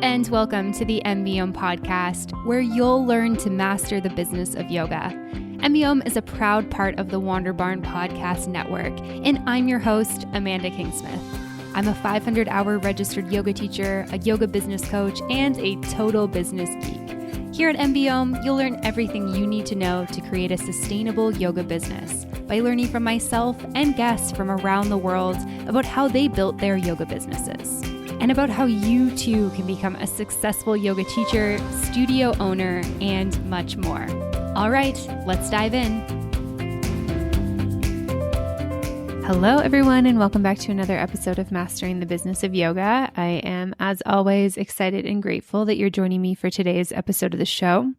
and welcome to the MBOM podcast, where you'll learn to master the business of yoga. MBOM is a proud part of the Wander Barn Podcast Network, and I'm your host, Amanda Kingsmith. I'm a 500-hour registered yoga teacher, a yoga business coach, and a total business geek. Here at MBOM, you'll learn everything you need to know to create a sustainable yoga business by learning from myself and guests from around the world about how they built their yoga businesses, and about how you too can become a successful yoga teacher, studio owner, and much more. All right, let's dive in. Hello, everyone, and welcome back to another episode of Mastering the Business of Yoga. I am, as always, excited and grateful that you're joining me for today's episode of the show.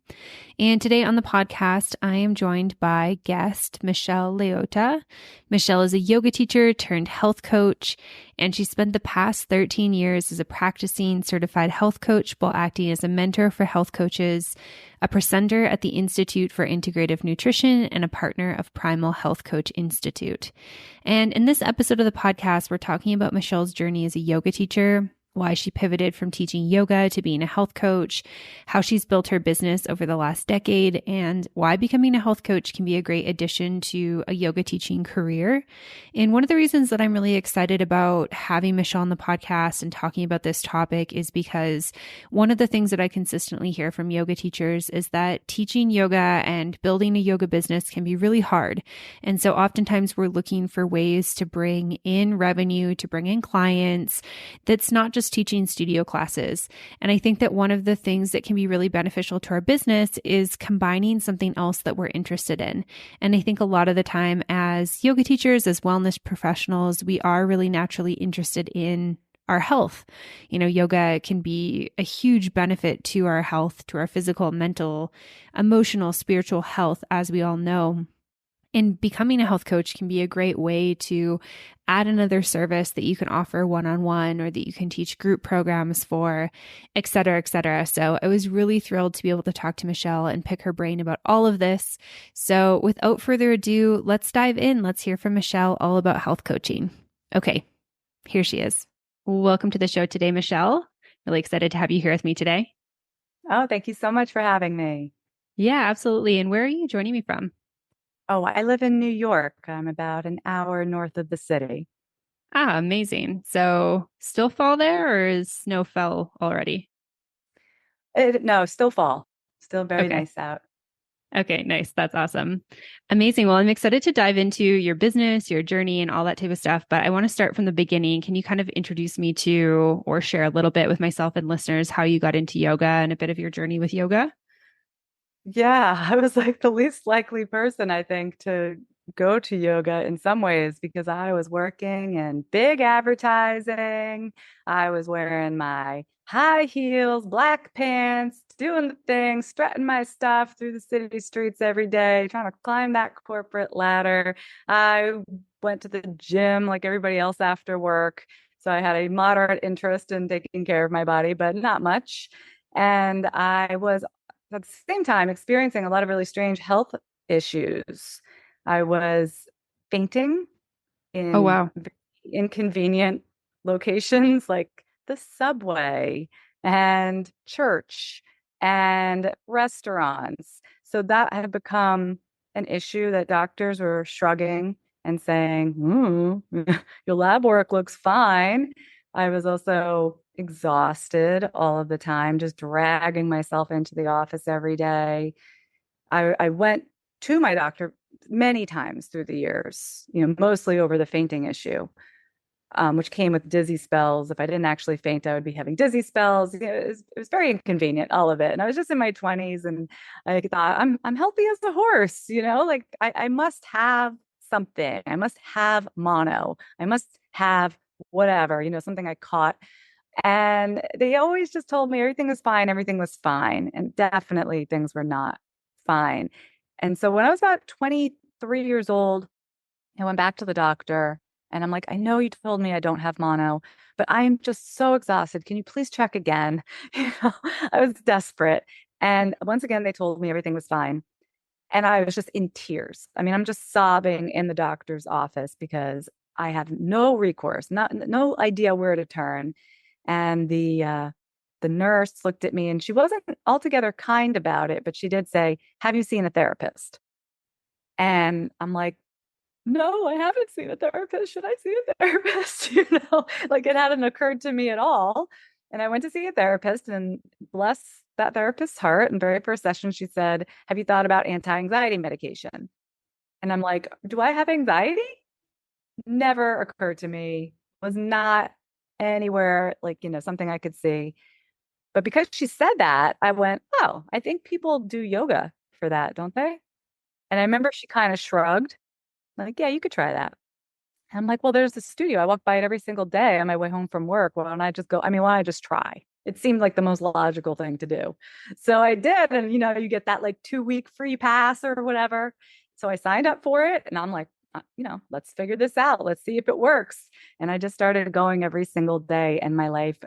And today on the podcast, I am joined by guest Michelle Leotta. Michelle is a yoga teacher turned health coach, and she spent the past 13 years as a practicing certified health coach while acting as a mentor for health coaches, a presenter at the Institute for Integrative Nutrition, and a partner of Primal Health Coach Institute. And in this episode of the podcast, we're talking about Michelle's journey as a yoga teacher, why she pivoted from teaching yoga to being a health coach, how she's built her business over the last decade, and why becoming a health coach can be a great addition to a yoga teaching career. And one of the reasons that I'm really excited about having Michelle on the podcast and talking about this topic is because one of the things that I consistently hear from yoga teachers is that teaching yoga and building a yoga business can be really hard. And so oftentimes we're looking for ways to bring in revenue, to bring in clients. That's not just teaching studio classes. And I think that one of the things that can be really beneficial to our business is combining something else that we're interested in. And I think a lot of the time as yoga teachers, as wellness professionals, we are really naturally interested in our health. You know, yoga can be a huge benefit to our health, to our physical, mental, emotional, spiritual health, as we all know. And becoming a health coach can be a great way to add another service that you can offer one-on-one or that you can teach group programs for, et cetera, et cetera. So I was really thrilled to be able to talk to Michelle and pick her brain about all of this. So without further ado, let's dive in. Let's hear from Michelle all about health coaching. Okay, here she is. Welcome to the show today, Michelle. Really excited to have you here with me today. Oh, thank you so much for having me. Yeah, absolutely. And where are you joining me from? Oh, I live in New York. I'm about an hour north of the city. Ah, amazing. So still fall there, or is snow fell already? No, still fall. Still very Okay. nice out. Okay, nice. That's awesome. Amazing. Well, I'm excited to dive into your business, your journey, and all that type of stuff. But I want to start from the beginning. Can you kind of introduce me to or share a little bit with myself and listeners how you got into yoga and a bit of your journey with yoga? Yeah, I was like the least likely person, I think, to go to yoga in some ways because I was working in big advertising. I was wearing my high heels, black pants, doing the thing, strutting my stuff through the city streets every day, trying to climb that corporate ladder. I went to the gym like everybody else after work. So I had a moderate interest in taking care of my body, but not much. And I was at the same time experiencing a lot of really strange health issues. I was fainting Oh, in wow. very inconvenient locations like the subway and church and restaurants. So that had become an issue that doctors were shrugging and saying, your lab work looks fine. I was also exhausted all of the time, just dragging myself into the office every day. I went to my doctor many times through the years, mostly over the fainting issue, which came with dizzy spells. If I didn't actually faint, I would be having dizzy spells. It was very inconvenient, all of it. And I was just in my 20s, and I thought, I'm healthy as a horse, like I must have something. I must have mono. I must have whatever, something I caught. And they always just told me everything was fine, everything was fine. And definitely things were not fine. And so when I was about 23 years old, I went back to the doctor and I'm like, I know you told me I don't have mono, but I'm just so exhausted. Can you please check again? I was desperate. And once again, they told me everything was fine. And I was just in tears. I mean, I'm just sobbing in the doctor's office because I have no recourse, no idea where to turn. And the the nurse looked at me and she wasn't altogether kind about it, but she did say, "Have you seen a therapist?" And I'm like, "No, I haven't seen a therapist. Should I see a therapist?" Like it hadn't occurred to me at all. And I went to see a therapist, and bless that therapist's heart, in the very first session, she said, "Have you thought about anti-anxiety medication?" And I'm like, "Do I have anxiety?" Never occurred to me, was not anywhere like, something I could see. But because she said that, I went, "Oh, I think people do yoga for that, don't they?" And I remember she kind of shrugged, like, "Yeah, you could try that." And I'm like, "Well, there's this studio. I walk by it every single day on my way home from work. Why don't I just go? I mean, why don't I just try?" It seemed like the most logical thing to do. So I did. And, you get that like 2-week free pass or whatever. So I signed up for it and I'm like, let's figure this out. Let's see if it works. And I just started going every single day and my life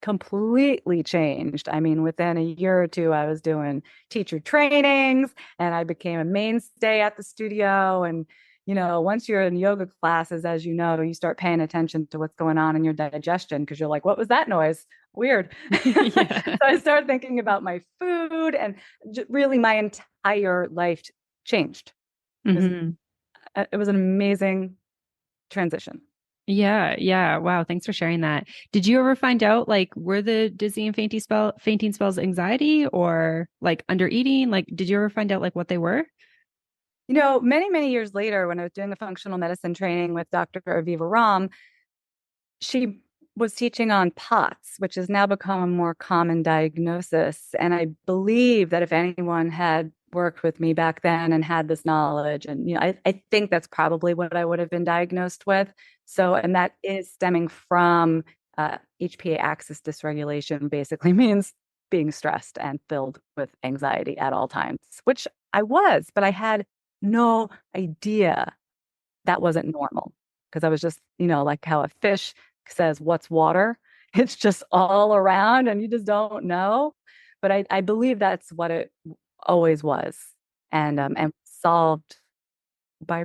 completely changed. I mean, within a year or two, I was doing teacher trainings and I became a mainstay at the studio. And, once you're in yoga classes, as you know, you start paying attention to what's going on in your digestion because you're like, "What was that noise? Weird." So Yeah. I started thinking about my food and really my entire life changed. It was, Hmm. it was an amazing transition. Yeah, yeah. Wow, thanks for sharing that. Did you ever find out like were the dizzy and fainting spells anxiety or like under eating? Like did you ever find out like what they were? Many, many years later, when I was doing a functional medicine training with Dr. Aviva Ram, she was teaching on POTS, which has now become a more common diagnosis. And I believe that if anyone had worked with me back then and had this knowledge, and I think that's probably what I would have been diagnosed with. So, and that is stemming from HPA axis dysregulation, basically means being stressed and filled with anxiety at all times, which I was, but I had no idea that wasn't normal because I was just, like how a fish says, "What's water?" It's just all around and you just don't know. But I believe that's what it always was and solved by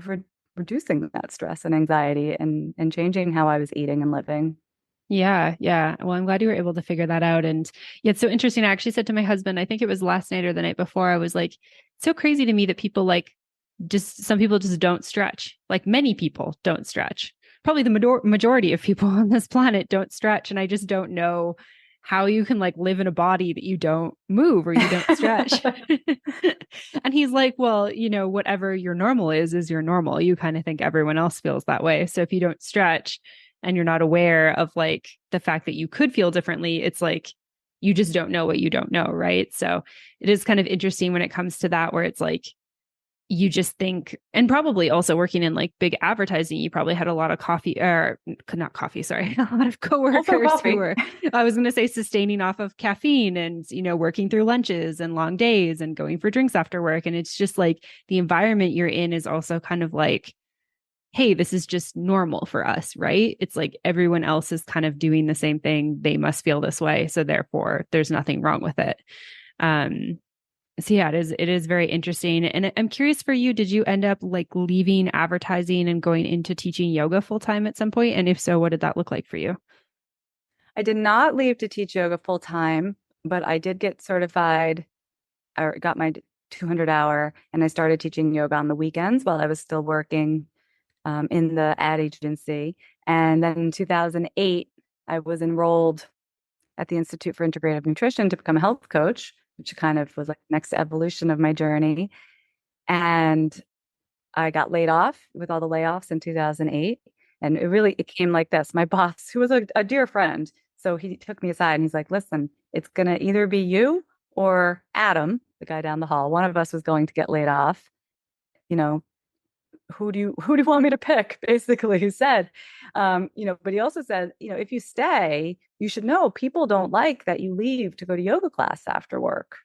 reducing that stress and anxiety and changing how I was eating and living. Yeah, yeah. Well, I'm glad you were able to figure that out. And yeah, it's so interesting. I actually said to my husband, I think it was last night or the night before, I was like, it's so crazy to me that people like just some people just don't stretch. Like many people don't stretch. Probably the majority of people on this planet don't stretch. And I just don't know how you can like live in a body that you don't move or you don't stretch. And he's like, well, whatever your normal is your normal. You kind of think everyone else feels that way. So if you don't stretch, and you're not aware of like the fact that you could feel differently, it's like you just don't know what you don't know, right? So it is kind of interesting when it comes to that, where it's like you just think, and probably also working in like big advertising, you probably had a lot of coffee or not coffee, sorry, a lot of Also coworkers who coffee. were, I was going to say, sustaining off of caffeine and, working through lunches and long days and going for drinks after work. And it's just like the environment you're in is also kind of like, hey, this is just normal for us, right? It's like everyone else is kind of doing the same thing. They must feel this way. So therefore, there's nothing wrong with it. Um, so yeah, it is very interesting. And I'm curious for you, did you end up like leaving advertising and going into teaching yoga full time at some point? And if so, what did that look like for you? I did not leave to teach yoga full time, but I did get certified or got my 200 hour and I started teaching yoga on the weekends while I was still working in the ad agency. And then in 2008, I was enrolled at the Institute for Integrative Nutrition to become a health coach, which kind of was like the next evolution of my journey. And I got laid off with all the layoffs in 2008. And it came like this. My boss, who was a dear friend, so he took me aside and he's like, "Listen, it's going to either be you or Adam, the guy down the hall. One of us was going to get laid off. You know, who do you want me to pick?" Basically, he said. But he also said, if you stay, you should know people don't like that you leave to go to yoga class after work.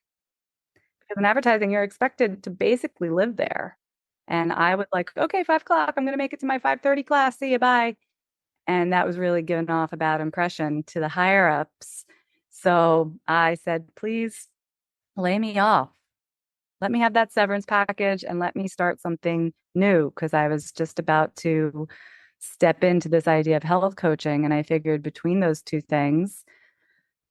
Because in advertising, you're expected to basically live there. And I was like, "Okay, 5 o'clock, I'm going to make it to my 5:30 class. See you, bye." And that was really giving off a bad impression to the higher ups. So I said, "Please lay me off. Let me have that severance package and let me start something new." Because I was just about to step into this idea of health coaching. And I figured between those two things,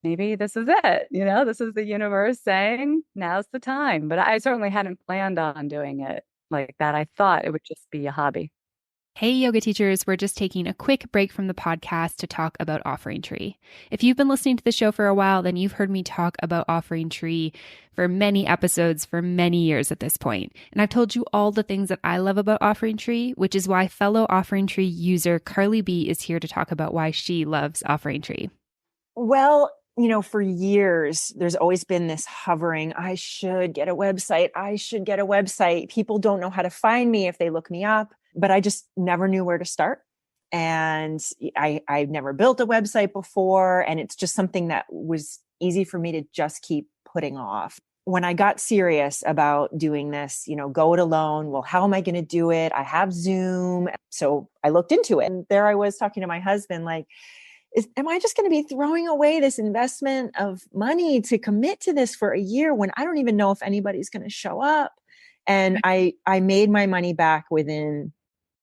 maybe this is it. This is the universe saying now's the time. But I certainly hadn't planned on doing it like that. I thought it would just be a hobby. Hey, yoga teachers, we're just taking a quick break from the podcast to talk about Offering Tree. If you've been listening to the show for a while, then you've heard me talk about Offering Tree for many episodes for many years at this point. And I've told you all the things that I love about Offering Tree, which is why fellow Offering Tree user Carly B is here to talk about why she loves Offering Tree. Well, for years, there's always been this hovering. I should get a website. I should get a website. People don't know how to find me if they look me up, but I just never knew where to start. And I've never built a website before. And it's just something that was easy for me to just keep putting off. When I got serious about doing this, go it alone. Well, how am I going to do it? I have Zoom. So I looked into it. And there I was talking to my husband, like, am I just going to be throwing away this investment of money to commit to this for a year when I don't even know if anybody's going to show up? And I made my money back within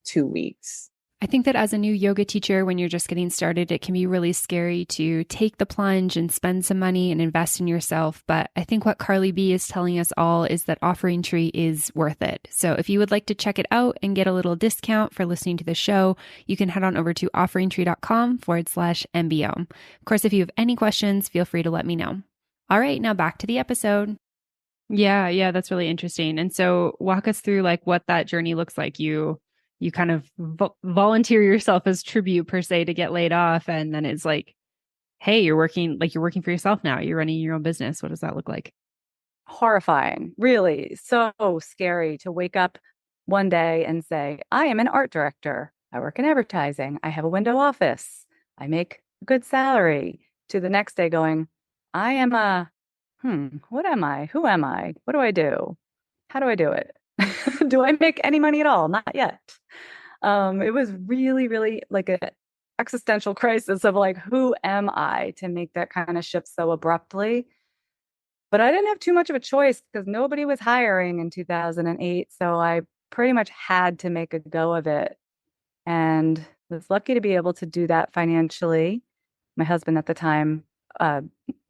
2 weeks. I think that as a new yoga teacher, when you're just getting started, it can be really scary to take the plunge and spend some money and invest in yourself. But I think what Carly B is telling us all is that Offering Tree is worth it. So if you would like to check it out and get a little discount for listening to the show, you can head on over to offeringtree.com/MBO. Of course, if you have any questions, feel free to let me know. All right, now back to the episode. Yeah, that's really interesting. And so walk us through like what that journey looks like. You kind of volunteer yourself as tribute per se to get laid off. And then it's like, hey, you're working for yourself now. You're running your own business. What does that look like? Horrifying, really so scary to wake up one day and say, I am an art director. I work in advertising. I have a window office. I make a good salary. To the next day going, I am what am I? Who am I? What do I do? How do I do it? Do I make any money at all? Not yet. It was really, really like an existential crisis of like, who am I to make that kind of shift so abruptly? But I didn't have too much of a choice because nobody was hiring in 2008. So I pretty much had to make a go of it and was lucky to be able to do that financially. My husband at the time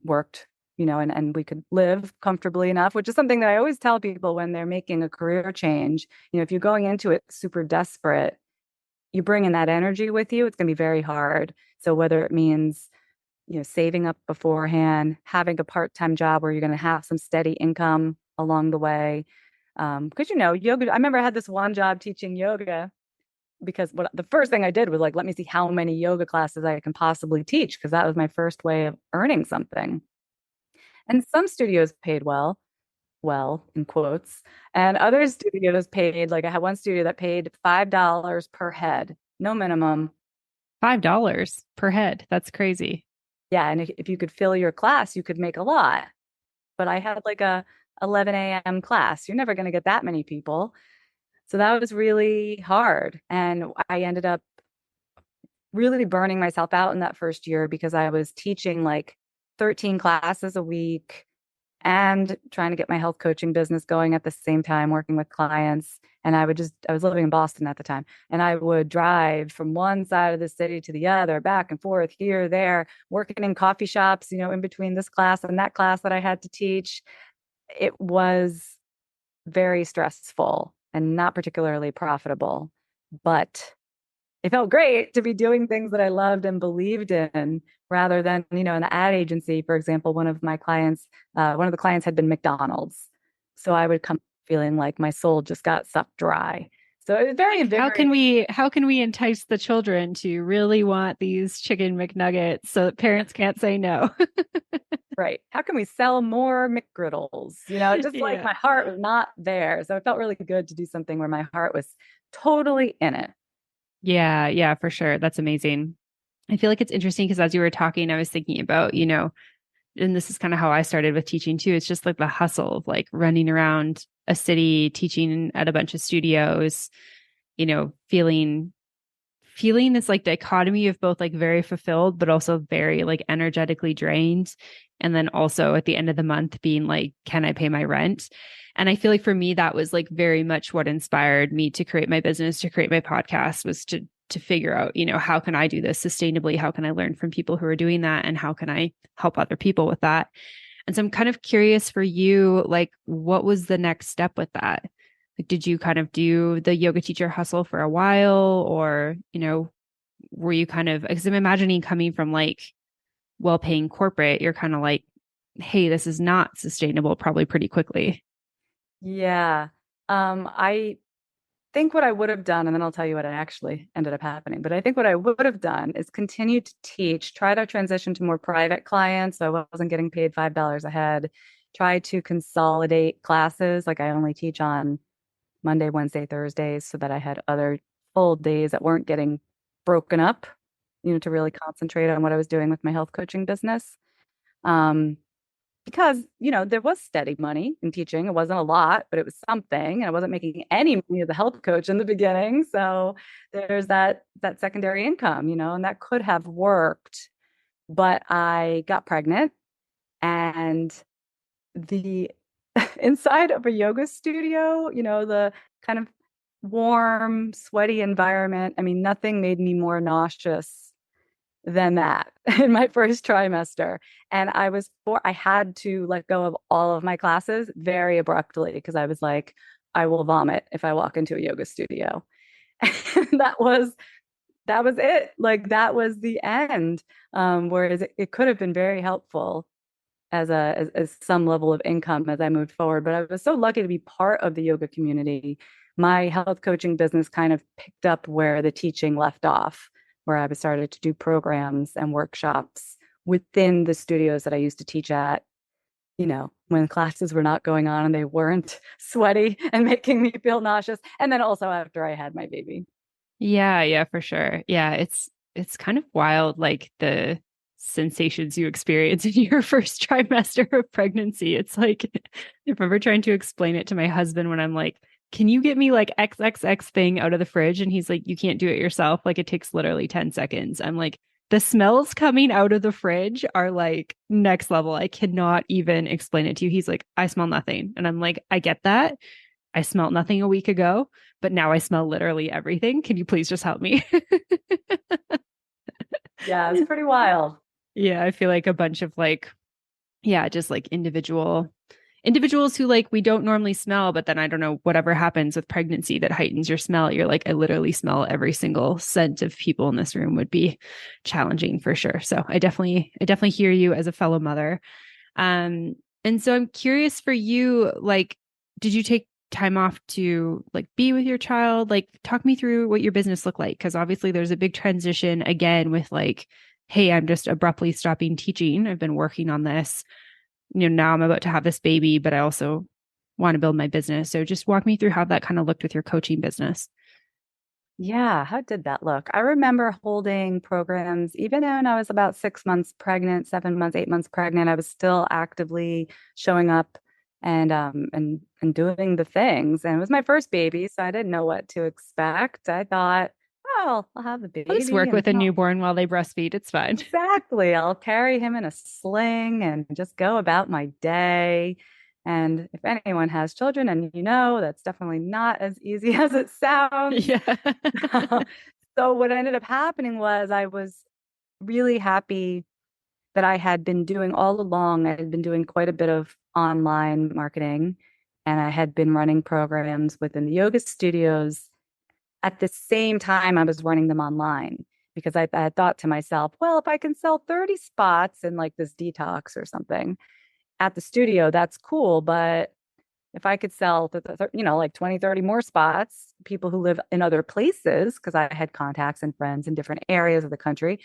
worked, and we could live comfortably enough, which is something that I always tell people when they're making a career change. If you're going into it super desperate, you bring in that energy with you, it's going to be very hard. So whether it means, saving up beforehand, having a part-time job where you're going to have some steady income along the way. Because, yoga, I remember I had this one job teaching yoga because the first thing I did was like, let me see how many yoga classes I can possibly teach, because that was my first way of earning something. And some studios paid well, in quotes, and other studios paid, like I had one studio that paid $5 per head, no minimum. $5 per head. That's crazy. Yeah. And if you could fill your class, you could make a lot. But I had like a 11 a.m. class. You're never going to get that many people. So that was really hard. And I ended up really burning myself out in that first year because I was teaching like 13 classes a week and trying to get my health coaching business going at the same time, working with clients. And I was living in Boston at the time, and I would drive from one side of the city to the other, back and forth, here, there, working in coffee shops, in between this class and that class that I had to teach. It was very stressful and not particularly profitable, but it felt great to be doing things that I loved and believed in, rather than, in the ad agency, for example, one of the clients had been McDonald's. So I would come feeling like my soul just got sucked dry. So it was very invigorating. How can we entice the children to really want these chicken McNuggets so that parents can't say no? Right. How can we sell more McGriddles? Like my heart was not there. So it felt really good to do something where my heart was totally in it. Yeah, for sure. That's amazing. I feel like it's interesting because as you were talking, I was thinking about, and this is kind of how I started with teaching too. It's just like the hustle of like running around a city, teaching at a bunch of studios, feeling this like dichotomy of both like very fulfilled, but also very like energetically drained. And then also at the end of the month being like, can I pay my rent? And I feel like for me, that was like very much what inspired me to create my business, to create my podcast, was to to figure out, how can I do this sustainably? How can I learn from people who are doing that? And how can I help other people with that? And so I'm kind of curious for you, like, what was the next step with that? Like, did you kind of do the yoga teacher hustle for a while, or, were you kind of, because I'm imagining coming from like well-paying corporate, you're kind of like, hey, this is not sustainable probably pretty quickly. Yeah. I think what I would have done, and then I'll tell you what actually ended up happening. But I think what I would have done is continue to teach, try to transition to more private clients. So I wasn't getting paid $5 a head, try to consolidate classes. Like I only teach on Monday, Wednesday, Thursdays, so that I had other full days that weren't getting broken up, to really concentrate on what I was doing with my health coaching business. Um, because there was steady money in teaching. It wasn't a lot, but it was something, and I wasn't making any money as a health coach in the beginning. So there's that secondary income, and that could have worked. But I got pregnant, and the inside of a yoga studio, the kind of warm, sweaty environment. I mean, nothing made me more nauseous than that in my first trimester. And I had to let go of all of my classes very abruptly because I was like, I will vomit if I walk into a yoga studio. And that was it. Like that was the end. Whereas it could have been very helpful as some level of income as I moved forward. But I was so lucky to be part of the yoga community. My health coaching business kind of picked up where the teaching left off, where I started to do programs and workshops within the studios that I used to teach at, when classes were not going on and they weren't sweaty and making me feel nauseous. And then also after I had my baby. Yeah, for sure. Yeah, it's kind of wild, like the sensations you experience in your first trimester of pregnancy. It's like, I remember trying to explain it to my husband when I'm like, can you get me like XXX thing out of the fridge? And he's like, you can't do it yourself. Like it takes literally 10 seconds. I'm like, the smells coming out of the fridge are like next level. I cannot even explain it to you. He's like, I smell nothing. And I'm like, I get that. I smelled nothing a week ago, but now I smell literally everything. Can you please just help me? Yeah, it's pretty wild. Yeah, I feel like a bunch of like, yeah, just like individuals who like we don't normally smell, but then I don't know, whatever happens with pregnancy that heightens your smell. You're like, I literally smell every single scent of people in this room would be challenging for sure. So I definitely hear you as a fellow mother. And so I'm curious for you, like, did you take time off to like be with your child? Like, talk me through what your business looked like. Cause obviously there's a big transition again with like, hey, I'm just abruptly stopping teaching. I've been working on this. Now I'm about to have this baby, but I also want to build my business. So just walk me through how that kind of looked with your coaching business. Yeah, how did that look? I remember holding programs even when I was about 6 months pregnant, 7 months, 8 months pregnant. I was still actively showing up and doing the things. And it was my first baby, so I didn't know what to expect. I thought, oh, I'll have the I'll just baby work and with a newborn while they breastfeed. It's fine. exactly. I'll carry him in a sling and just go about my day. And if anyone has children, and that's definitely not as easy as it sounds. Yeah. So what ended up happening was I was really happy that I had been doing all along. I had been doing quite a bit of online marketing, and I had been running programs within the yoga studios at the same time I was running them online because I had thought to myself, well, if I can sell 30 spots in like this detox or something at the studio, that's cool. But if I could sell, like 20, 30 more spots, people who live in other places, because I had contacts and friends in different areas of the country,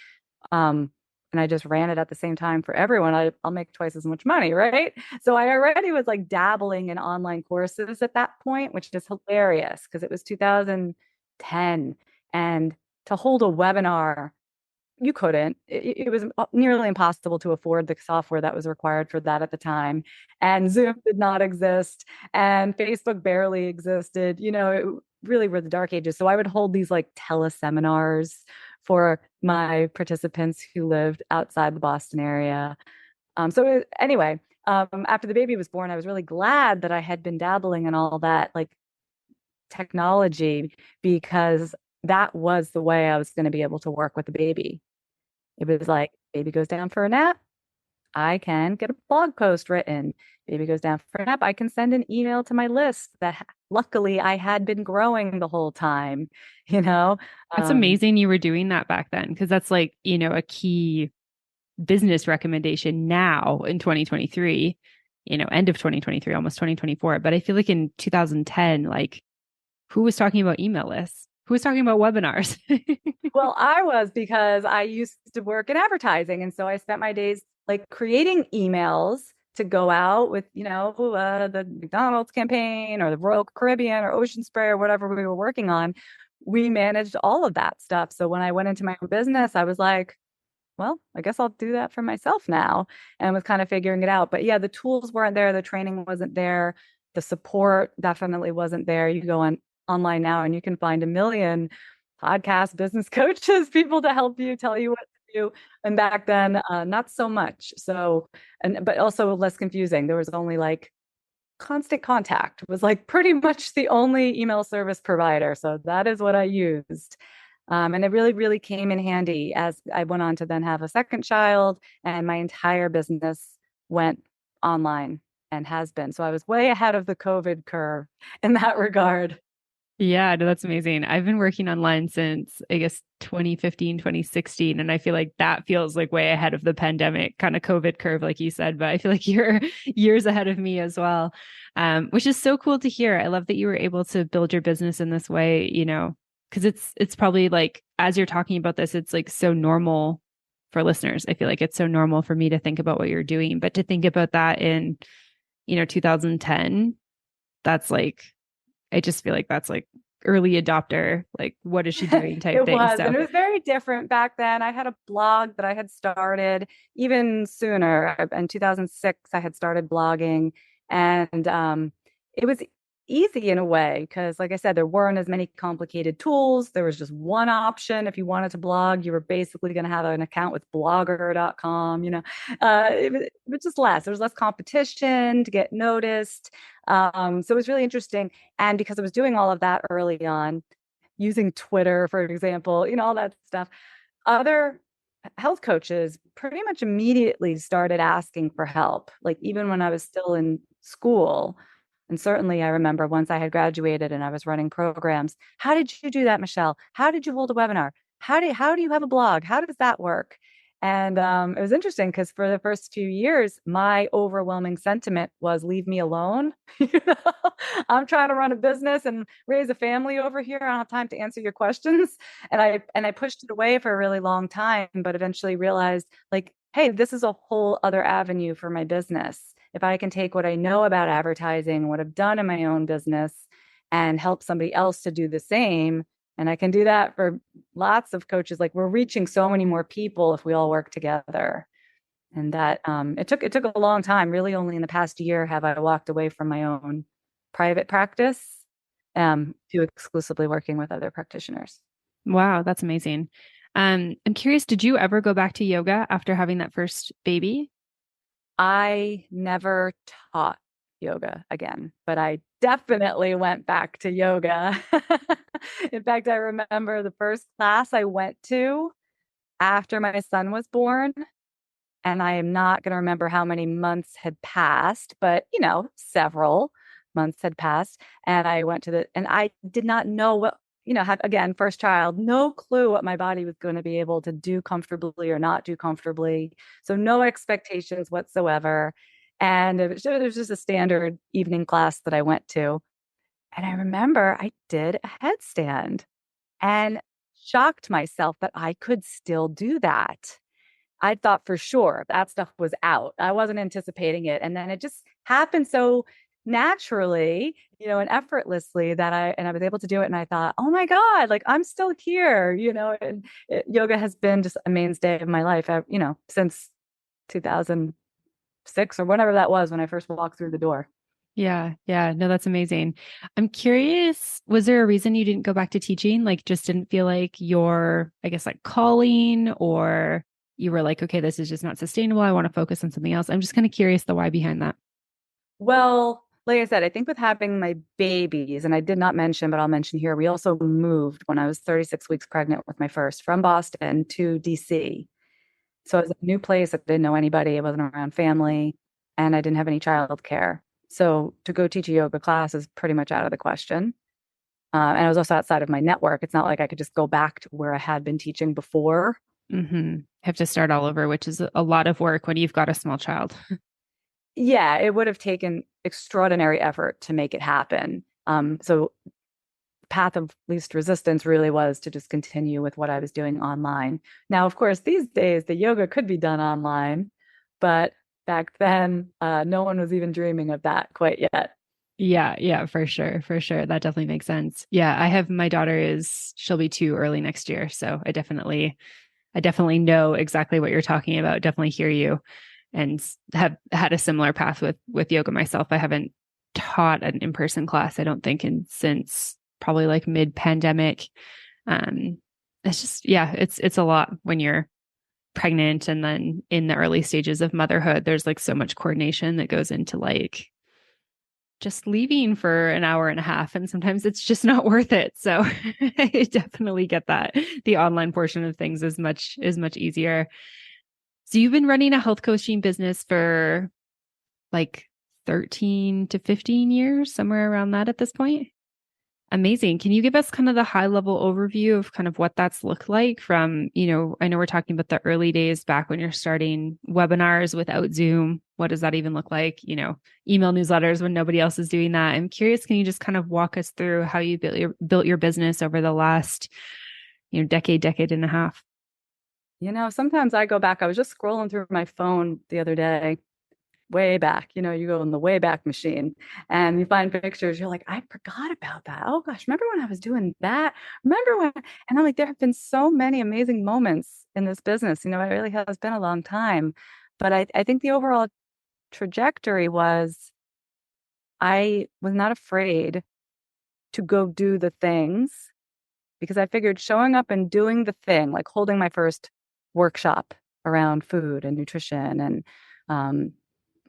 and I just ran it at the same time for everyone, I'll make twice as much money, right? So I already was like dabbling in online courses at that point, which is hilarious because it was 2010. And to hold a webinar, you couldn't. It was nearly impossible to afford the software that was required for that at the time. And Zoom did not exist, and Facebook barely existed. It really were the dark ages. So I would hold these like teleseminars for my participants who lived outside the Boston area. Anyway, after the baby was born, I was really glad that I had been dabbling in all that like technology because that was the way I was going to be able to work with the baby. It was like, baby goes down for a nap, I can get a blog post written. Baby goes down for a nap, I can send an email to my list that luckily I had been growing the whole time, you know? That's amazing you were doing that back then, because that's like, a key business recommendation now in 2023, end of 2023, almost 2024. But I feel like in 2010, like who was talking about email lists? Who was talking about webinars? Well, I was, because I used to work in advertising. And so I spent my days like creating emails to go out with, the McDonald's campaign or the Royal Caribbean or Ocean Spray or whatever we were working on. We managed all of that stuff. So when I went into my own business, I was like, well, I guess I'll do that for myself now, and was kind of figuring it out. But yeah, the tools weren't there. The training wasn't there. The support definitely wasn't there. You go on online now and you can find a million podcast business coaches, people to help you, tell you what to do. And back then, not so much. So, but also less confusing. There was only like Constant Contact was like pretty much the only email service provider. So that is what I used. And it really, really came in handy as I went on to then have a second child, and my entire business went online and has been. So I was way ahead of the COVID curve in that regard. Yeah, no, that's amazing. I've been working online since, I guess, 2015, 2016. And I feel like that feels like way ahead of the pandemic kind of COVID curve, like you said. But I feel like you're years ahead of me as well, which is so cool to hear. I love that you were able to build your business in this way, because it's probably like, as you're talking about this, it's like so normal for listeners. I feel like it's so normal for me to think about what you're doing, but to think about that in, 2010, that's like, I just feel like that's like early adopter, like what is she doing type It thing. was, So and it was very different back then. I had a blog that I had started even sooner. In 2006, I had started blogging, and it was easy in a way because, like I said, there weren't as many complicated tools. There was just one option. If you wanted to blog, you were basically going to have an account with blogger.com. It was just less. There was less competition to get noticed. So it was really interesting. And because I was doing all of that early on, using Twitter, for example, all that stuff, other health coaches pretty much immediately started asking for help. Like even when I was still in school, and certainly I remember once I had graduated and I was running programs, how did you do that, Michelle? How did you hold a webinar? How do you have a blog? How does that work? And it was interesting because for the first few years, my overwhelming sentiment was leave me alone. You know, I'm trying to run a business and raise a family over here. I don't have time to answer your questions. And I pushed it away for a really long time, but eventually realized like, hey, this is a whole other avenue for my business. If I can take what I know about advertising, what I've done in my own business, and help somebody else to do the same, and I can do that for lots of coaches. Like we're reaching so many more people if we all work together. And that it took a long time. Really, only in the past year have I walked away from my own private practice to exclusively working with other practitioners. wow, that's amazing. I'm curious, did you ever go back to yoga after having that first baby? I never taught yoga again, but I definitely went back to yoga. In fact, I remember the first class I went to after my son was born, and I am not going to remember how many months had passed, but several months had passed. And I went and I did not know what, again, first child, no clue what my body was going to be able to do comfortably or not do comfortably. So no expectations whatsoever. And it was just a standard evening class that I went to. And I remember I did a headstand and shocked myself that I could still do that. I thought for sure that stuff was out. I wasn't anticipating it. And then it just happened so naturally, and effortlessly that I was able to do it. And I thought, oh my God, like I'm still here, and yoga has been just a mainstay of my life, since 2006 or whatever that was when I first walked through the door. Yeah. Yeah. No, that's amazing. I'm curious, was there a reason you didn't go back to teaching? Like just didn't feel like your, I guess, like calling, or you were like, okay, this is just not sustainable. I want to focus on something else. I'm just kind of curious the why behind that. Well, like I said, I think with having my babies, and I did not mention, but I'll mention here, we also moved when I was 36 weeks pregnant with my first from Boston to DC. So it was a new place. I didn't know anybody. I wasn't around family, and I didn't have any childcare. So to go teach a yoga class is pretty much out of the question. And I was also outside of my network. It's not like I could just go back to where I had been teaching before. Have to start all over, which is a lot of work when you've got a small child. Yeah, it would have taken extraordinary effort to make it happen. So path of least resistance really was to just continue with what I was doing online. Now, of course, these days the yoga could be done online, but back then, no one was even dreaming of that quite yet. Yeah, for sure. For sure. That definitely makes sense. Yeah, I have my daughter she'll be 2 early next year. So I definitely know exactly what you're talking about. Definitely hear you, and have had a similar path with yoga myself. I haven't taught an in-person class, I don't think, since probably like mid-pandemic. It's just, yeah, it's a lot when you're pregnant and then in the early stages of motherhood. There's like so much coordination that goes into like just leaving for an hour and a half, and sometimes it's just not worth it. So I definitely get that. The online portion of things is much easier. So you've been running a health coaching business for like 13 to 15 years, somewhere around that at this point. Amazing. Can you give us kind of the high level overview of kind of what that's looked like from, I know we're talking about the early days back when you're starting webinars without Zoom. What does that even look like? Email newsletters when nobody else is doing that. I'm curious, can you just kind of walk us through how you built your business over the last, decade and a half? Sometimes I go back. I was just scrolling through my phone the other day, way back. You go in the way back machine and you find pictures. You're like, I forgot about that. Oh gosh, remember when I was doing that? Remember when? And I'm like, there have been so many amazing moments in this business. It really has been a long time. But I think the overall trajectory was I was not afraid to go do the things because I figured showing up and doing the thing, like holding my first workshop around food and nutrition and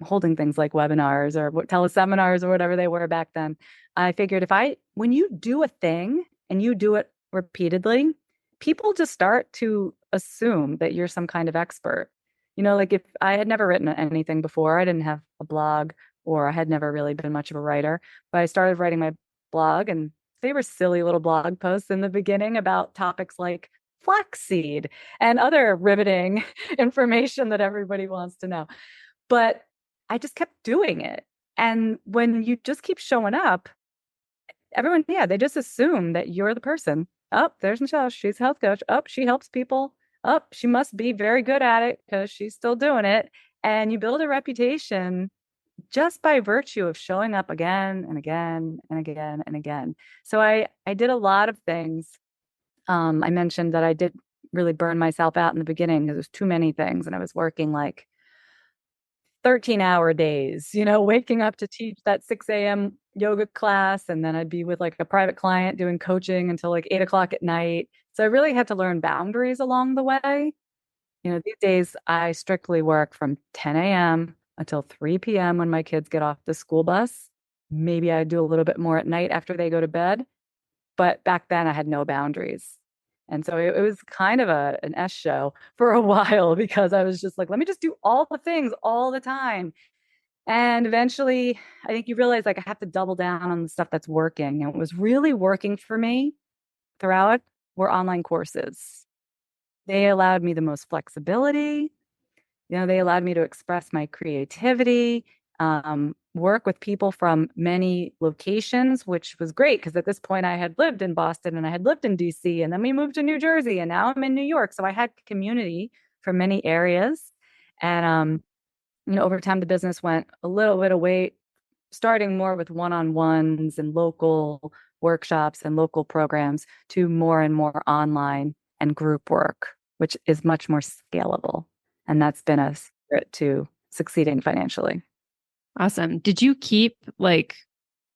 holding things like webinars or teleseminars or whatever they were back then. I figured when you do a thing and you do it repeatedly, people just start to assume that you're some kind of expert. Like if I had never written anything before, I didn't have a blog, or I had never really been much of a writer, but I started writing my blog, and they were silly little blog posts in the beginning about topics like flaxseed and other riveting information that everybody wants to know. But I just kept doing it. And when you just keep showing up, everyone, they just assume that you're the person. Oh, there's Michelle. She's a health coach. Oh, she helps people. Oh, she must be very good at it because she's still doing it. And you build a reputation just by virtue of showing up again and again and again and again. So I did a lot of things. I mentioned that I did really burn myself out in the beginning because there's too many things. And I was working like 13-hour days, waking up to teach that 6 a.m. yoga class. And then I'd be with like a private client doing coaching until like 8 o'clock at night. So I really had to learn boundaries along the way. These days I strictly work from 10 a.m. until 3 p.m. when my kids get off the school bus. Maybe I do a little bit more at night after they go to bed. But back then I had no boundaries. And so it was kind of an S show for a while because I was just like, let me just do all the things all the time. And eventually, I think you realize like I have to double down on the stuff that's working. And what was really working for me throughout were online courses. They allowed me the most flexibility. They allowed me to express my creativity, work with people from many locations, which was great because at this point I had lived in Boston and I had lived in DC, and then we moved to New Jersey, and now I'm in New York. So I had community from many areas. And, over time, the business went a little bit away, starting more with one-on-ones and local workshops and local programs to more and more online and group work, which is much more scalable. And that's been a secret to succeeding financially. Awesome. Did you keep like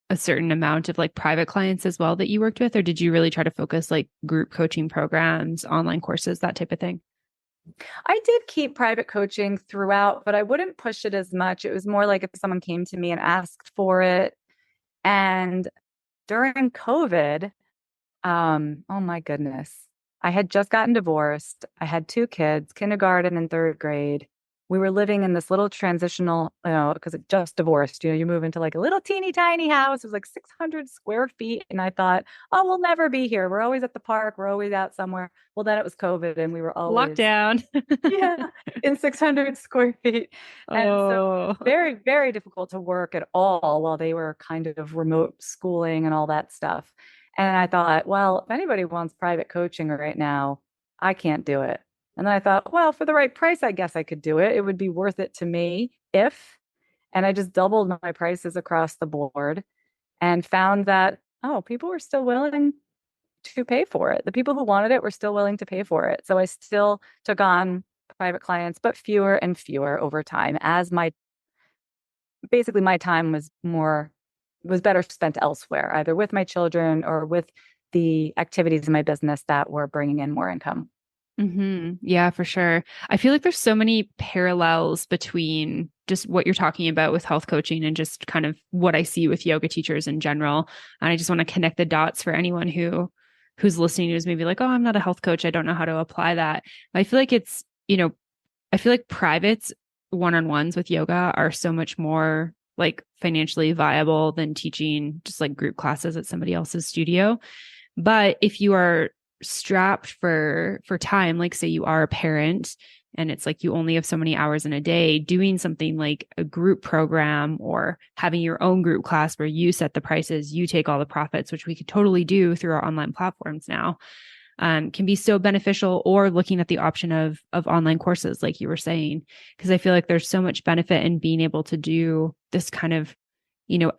a certain amount of like private clients as well that you worked with, or did you really try to focus like group coaching programs, online courses, that type of thing? I did keep private coaching throughout, but I wouldn't push it as much. It was more like if someone came to me and asked for it. And during COVID, oh my goodness, I had just gotten divorced. I had two kids, kindergarten and third grade. We were living in this little transitional, because it just divorced, you move into like a little teeny tiny house. It was like 600 square feet. And I thought, oh, we'll never be here. We're always at the park. We're always out somewhere. Well, then it was COVID and we were always Lockdown. yeah, in 600 square feet. And so Oh, very, very difficult to work at all while they were kind of remote schooling and all that stuff. And I thought, well, if anybody wants private coaching right now, I can't do it. And then I thought, well, for the right price, I guess I could do it. It would be worth it to me if, and I just doubled my prices across the board and found that, oh, people were still willing to pay for it. The people who wanted it were still willing to pay for it. So I still took on private clients, but fewer and fewer over time as my time was better spent elsewhere, either with my children or with the activities in my business that were bringing in more income. Yeah, for sure. I feel like there's so many parallels between just what you're talking about with health coaching and just kind of what I see with yoga teachers in general. And I just want to connect the dots for anyone who's listening who's maybe like, oh, I'm not a health coach. I don't know how to apply that. I feel like I feel like privates one-on-ones with yoga are so much more like financially viable than teaching just like group classes at somebody else's studio. But if you are strapped for time, like say you are a parent and it's like you only have so many hours in a day, doing something like a group program or having your own group class where you set the prices, you take all the profits, which we could totally do through our online platforms now, can be so beneficial. Or looking at the option of online courses, like you were saying, because I feel like there's so much benefit in being able to do this kind of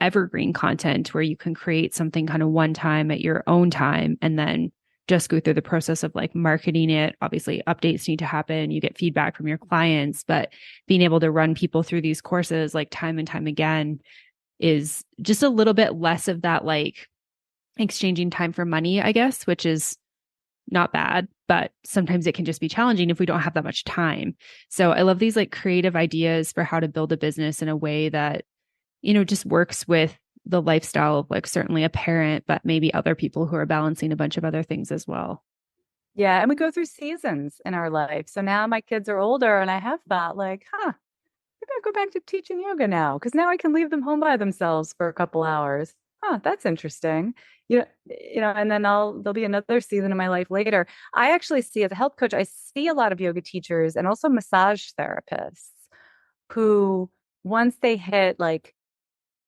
evergreen content where you can create something kind of one time at your own time and then just go through the process of like marketing it. Obviously, updates need to happen. You get feedback from your clients, but being able to run people through these courses like time and time again is just a little bit less of that like exchanging time for money, I guess, which is not bad, but sometimes it can just be challenging if we don't have that much time. So I love these like creative ideas for how to build a business in a way that, just works with the lifestyle of like certainly a parent, but maybe other people who are balancing a bunch of other things as well. Yeah. And we go through seasons in our life. So now my kids are older and I have thought like, maybe I'll go back to teaching yoga now because now I can leave them home by themselves for a couple hours. That's interesting. And then there'll be another season in my life later. I actually see as a health coach, I see a lot of yoga teachers and also massage therapists who once they hit like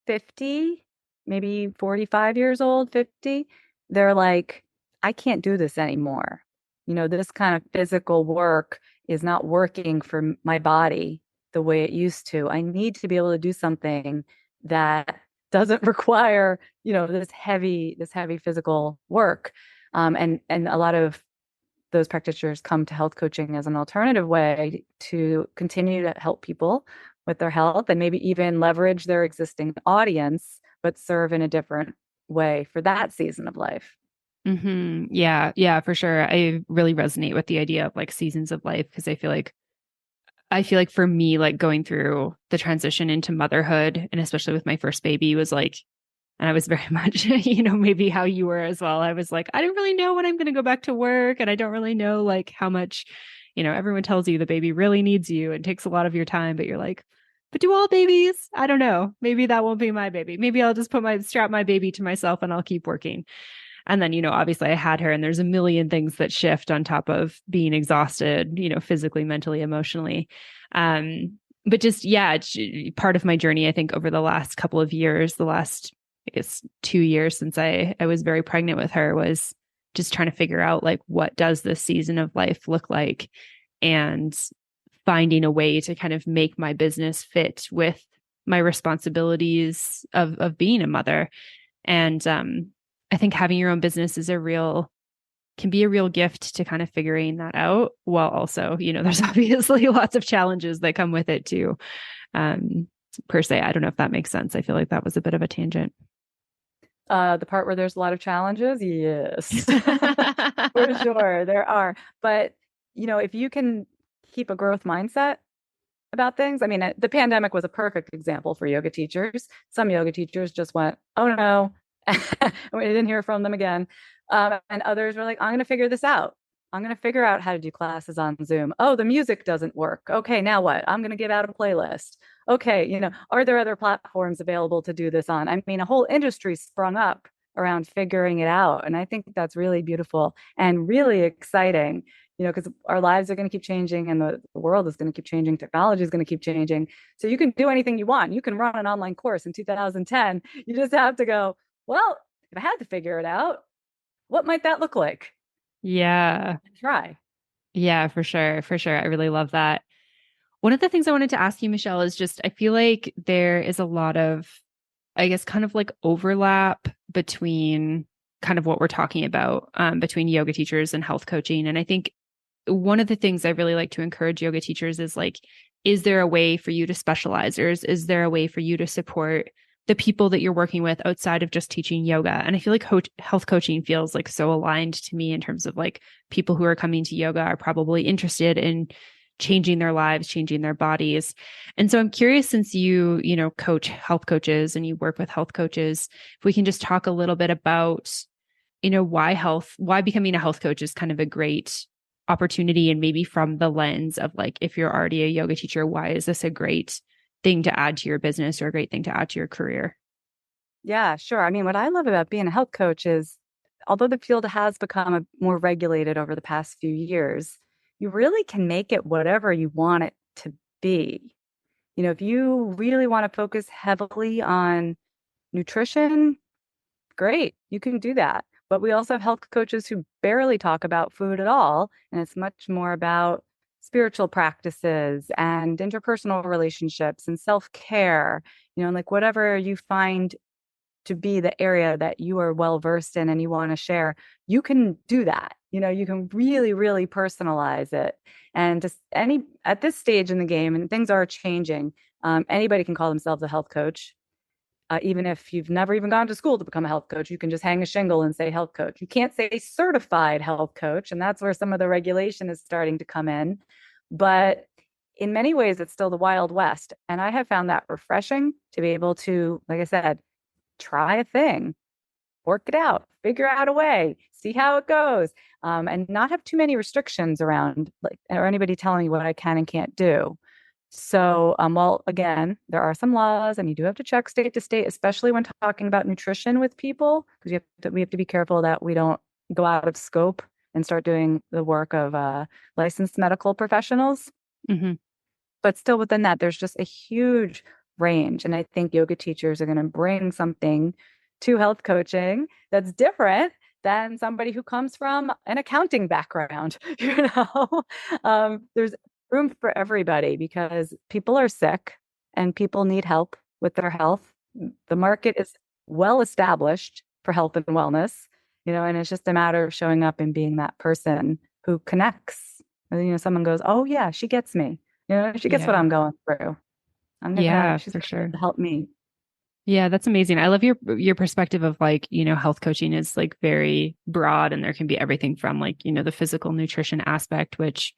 50, maybe 45 years old, 50, they're like, I can't do this anymore. This kind of physical work is not working for my body the way it used to. I need to be able to do something that doesn't require, this heavy physical work. And a lot of those practitioners come to health coaching as an alternative way to continue to help people with their health and maybe even leverage their existing audience, but serve in a different way for that season of life. Yeah. Yeah, for sure. I really resonate with the idea of like seasons of life because I feel like for me, like going through the transition into motherhood and especially with my first baby was like, and I was very much, maybe how you were as well. I was like, I don't really know when I'm going to go back to work. And I don't really know like how much, everyone tells you the baby really needs you and takes a lot of your time, but you're like, but do all babies? I don't know. Maybe that won't be my baby. Maybe I'll just strap my baby to myself and I'll keep working. And then, obviously I had her and there's a million things that shift on top of being exhausted, physically, mentally, emotionally. But just, yeah, part of my journey, I think over the last couple of years, the last, I guess, 2 years since I was very pregnant with her was just trying to figure out like, what does this season of life look like? And finding a way to kind of make my business fit with my responsibilities of being a mother. And, I think having your own business can be a real gift to kind of figuring that out while also, there's obviously lots of challenges that come with it too. Per se, I don't know if that makes sense. I feel like that was a bit of a tangent. The part where there's a lot of challenges, yes, for sure there are. But if you can keep a growth mindset about things. I mean, the pandemic was a perfect example for yoga teachers. Some yoga teachers just went, oh no, we didn't hear from them again. And others were like, I'm going to figure this out. I'm going to figure out how to do classes on Zoom. Oh, the music doesn't work. Okay, now what? I'm going to give out a playlist. Okay, are there other platforms available to do this on? I mean, a whole industry sprung up around figuring it out. And I think that's really beautiful and really exciting, because our lives are going to keep changing and the world is going to keep changing. Technology is going to keep changing. So you can do anything you want. You can run an online course in 2010. You just have to go, well, if I had to figure it out, what might that look like? Yeah. Try. Yeah, for sure. For sure. I really love that. One of the things I wanted to ask you, Michelle, is just I feel like there is a lot of, I guess, kind of like overlap between kind of what we're talking about between yoga teachers and health coaching. And I think one of the things I really like to encourage yoga teachers is like, is there a way for you to specialize, or is there a way for you to support the people that you're working with outside of just teaching yoga? And I feel like health coaching feels like so aligned to me in terms of like people who are coming to yoga are probably interested in changing their lives, changing their bodies. And so I'm curious, since you coach health coaches and you work with health coaches, if we can just talk a little bit about, why becoming a health coach is kind of a great opportunity, and maybe from the lens of like, if you're already a yoga teacher, why is this a great thing to add to your business or a great thing to add to your career? Yeah, sure. I mean, what I love about being a health coach is, although the field has become more regulated over the past few years, you really can make it whatever you want it to be. If you really want to focus heavily on nutrition, great, you can do that. But we also have health coaches who barely talk about food at all. And it's much more about spiritual practices and interpersonal relationships and self-care, and like whatever you find to be the area that you are well versed in and you want to share, you can do that. You can really, really personalize it. And just at this stage in the game, and things are changing, anybody can call themselves a health coach. Even if you've never even gone to school to become a health coach, you can just hang a shingle and say health coach. You can't say certified health coach. And that's where some of the regulation is starting to come in. But in many ways, it's still the Wild West. And I have found that refreshing to be able to, like I said, try a thing, work it out, figure out a way, see how it goes, and not have too many restrictions around, like, or anybody telling me what I can and can't do. So, well, again, there are some laws, and you do have to check state to state, especially when talking about nutrition with people, because we have to be careful that we don't go out of scope and start doing the work of licensed medical professionals. Mm-hmm. But still within that, there's just a huge range. And I think yoga teachers are going to bring something to health coaching that's different than somebody who comes from an accounting background. There's room for everybody because people are sick and people need help with their health. The market is well established for health and wellness, and it's just a matter of showing up and being that person who connects. Someone goes, oh yeah, she gets me. She gets what I'm going through. She's for sure. To help me. Yeah, that's amazing. I love your perspective of like, health coaching is like very broad, and there can be everything from like, the physical nutrition aspect, which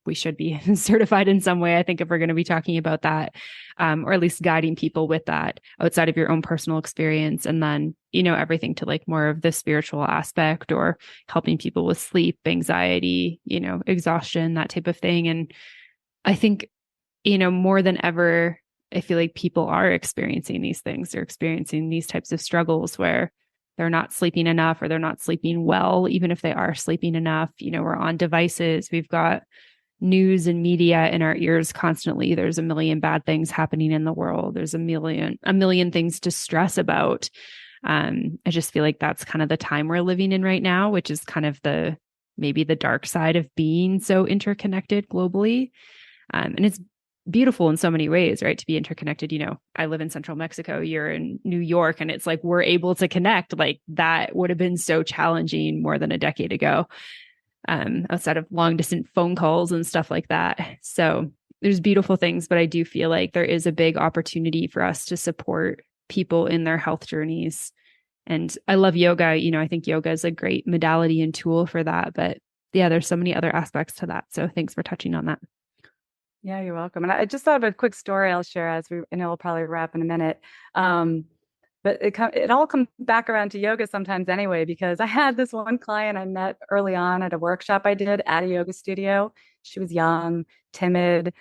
we should be certified in some way, I think, if we're going to be talking about that, or at least guiding people with that outside of your own personal experience. And then, everything to like more of the spiritual aspect, or helping people with sleep, anxiety, exhaustion, that type of thing. And I think, more than ever, I feel like people are experiencing these things. They're experiencing these types of struggles where they're not sleeping enough, or they're not sleeping well, even if they are sleeping enough. We're on devices. We've got news and media in our ears constantly. There's a million bad things happening in the world. There's a million things to stress about. I just feel like that's kind of the time we're living in right now, which is kind of maybe the dark side of being so interconnected globally. And it's beautiful in so many ways, right? To be interconnected. I live in central Mexico, you're in New York, and it's like, we're able to connect. Like, that would have been so challenging more than a decade ago, outside of long distance phone calls and stuff like that. So there's beautiful things, but I do feel like there is a big opportunity for us to support people in their health journeys. And I love yoga. I think yoga is a great modality and tool for that, but yeah, there's so mmany other aspects to that. So thanks for touching on that. Yeah, you're welcome. And I just thought of a quick story I'll share and we'll probably wrap in a minute. But it all comes back around to yoga sometimes anyway, because I had this one client I met early on at a workshop I did at a yoga studio. She was young, timid,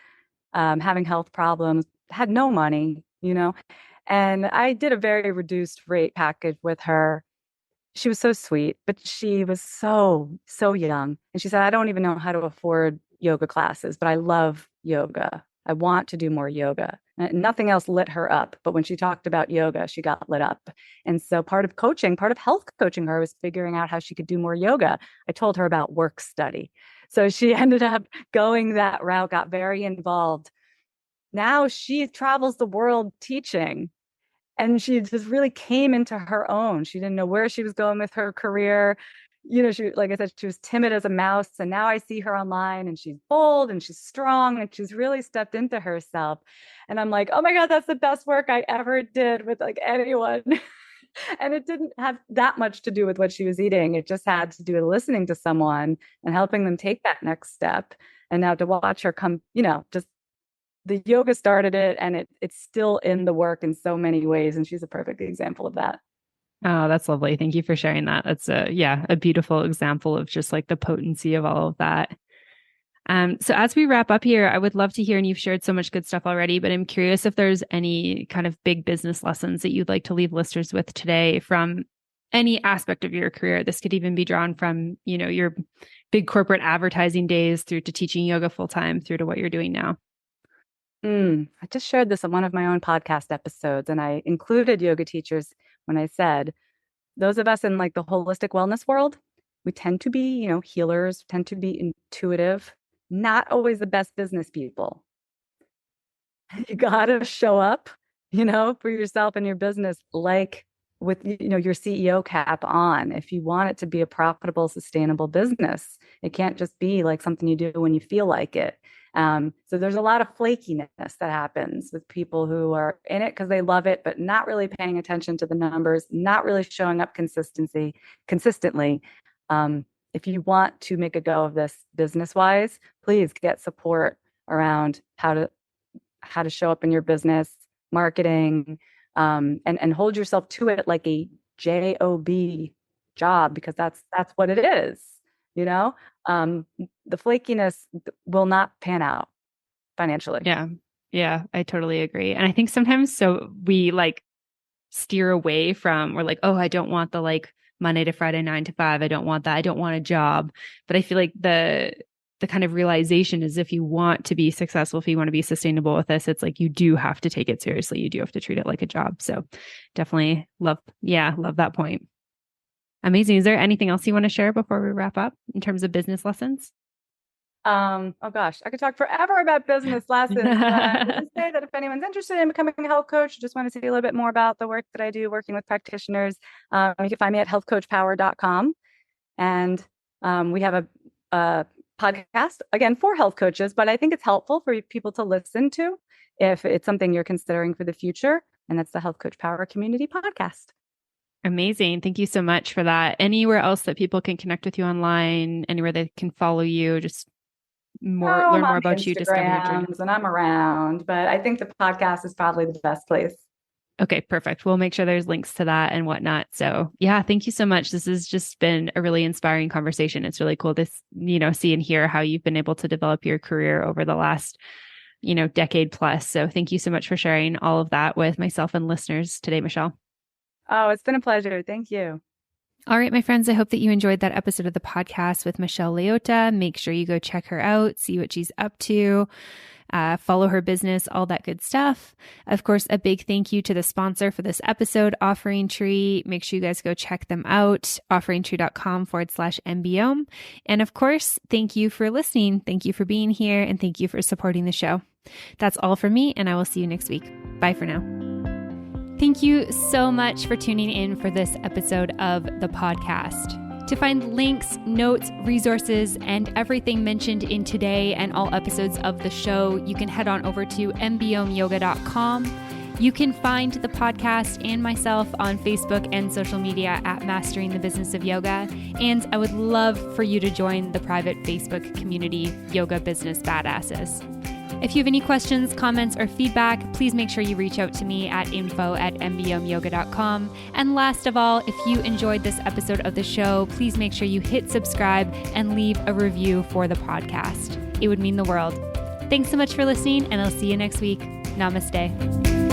having health problems, had no money, and I did a very reduced rate package with her. She was so sweet, but she was so young. And she said, I don't even know how to afford yoga classes, but I love yoga. I want to do more yoga. And nothing else lit her up. But when she talked about yoga, she got lit up. And so part of health coaching her was figuring out how she could do more yoga. I told her about work study. So she ended up going that route, got very involved. Now she travels the world teaching. And she just really came into her own. She didn't know where she was going with her career. She, like I said, she was timid as a mouse. And now I see her online and she's bold and she's strong and she's really stepped into herself. And I'm like, oh my God, that's the best work I ever did with like anyone. And it didn't have that much to do with what she was eating. It just had to do with listening to someone and helping them take that next step. And now to watch her come, just the yoga started it, and it's still in the work in so many ways. And she's a perfect example of that. Oh, that's lovely. Thank you for sharing that. That's a beautiful example of just like the potency of all of that. So as we wrap up here, I would love to hear, and you've shared so much good stuff already, but I'm curious if there's any kind of big business lessons that you'd like to leave listeners with today from any aspect of your career. This could even be drawn from, your big corporate advertising days through to teaching yoga full time through to what you're doing now. I just shared this on one of my own podcast episodes, and I included yoga teachers when I said, those of us in like the holistic wellness world, we tend to be, healers, tend to be intuitive, not always the best business people. You got to show up, for yourself and your business, like with, your CEO cap on. If you want it to be a profitable, sustainable business, it can't just be like something you do when you feel like it. So there's a lot of flakiness that happens with people who are in it because they love it, but not really paying attention to the numbers, not really showing up consistently. If you want to make a go of this business-wise, please get support around how to show up in your business, marketing, and hold yourself to it like a job, because that's what it is. The flakiness will not pan out financially. Yeah, I totally agree. And I think sometimes we like steer away from, we're like, oh, I don't want the like Monday to Friday, 9 to 5. I don't want that. I don't want a job. But I feel like the kind of realization is if you want to be successful, if you want to be sustainable with this, it's like you do have to take it seriously. You do have to treat it like a job. So definitely love that point. Amazing. Is there anything else you want to share before we wrap up in terms of business lessons? Oh gosh, I could talk forever about business lessons. I would just say that if anyone's interested in becoming a health coach, just want to see a little bit more about the work that I do working with practitioners, you can find me at healthcoachpower.com. And we have a podcast, again, for health coaches, but I think it's helpful for people to listen to if it's something you're considering for the future. And that's the Health Coach Power Community Podcast. Amazing. Thank you so much for that. Anywhere else that people can connect with you online, anywhere they can follow you, just learn more about you, discover your journey. And I'm around, but I think the podcast is probably the best place. Okay, perfect. We'll make sure there's links to that and whatnot. So yeah, thank you so much. This has just been a really inspiring conversation. It's really cool to, see and hear how you've been able to develop your career over the last, decade plus. So thank you so much for sharing all of that with myself and listeners today, Michelle. Oh, it's been a pleasure. Thank you. All right, my friends, I hope that you enjoyed that episode of the podcast with Michelle Leotta. Make sure you go check her out, see what she's up to, follow her business, all that good stuff. Of course, a big thank you to the sponsor for this episode, Offering Tree. Make sure you guys go check them out, offeringtree.com/MBOM. And of course, thank you for listening. Thank you for being here, and thank you for supporting the show. That's all from me, and I will see you next week. Bye for now. Thank you so much for tuning in for this episode of the podcast. To find links, notes, resources, and everything mentioned in today and all episodes of the show, you can head on over to mbomyoga.com. You can find the podcast and myself on Facebook and social media at Mastering the Business of Yoga. And I would love for you to join the private Facebook community, Yoga Business Badasses. If you have any questions, comments, or feedback, please make sure you reach out to me at info@mbomyoga.com. And last of all, if you enjoyed this episode of the show, please make sure you hit subscribe and leave a review for the podcast. It would mean the world. Thanks so much for listening, and I'll see you next week. Namaste.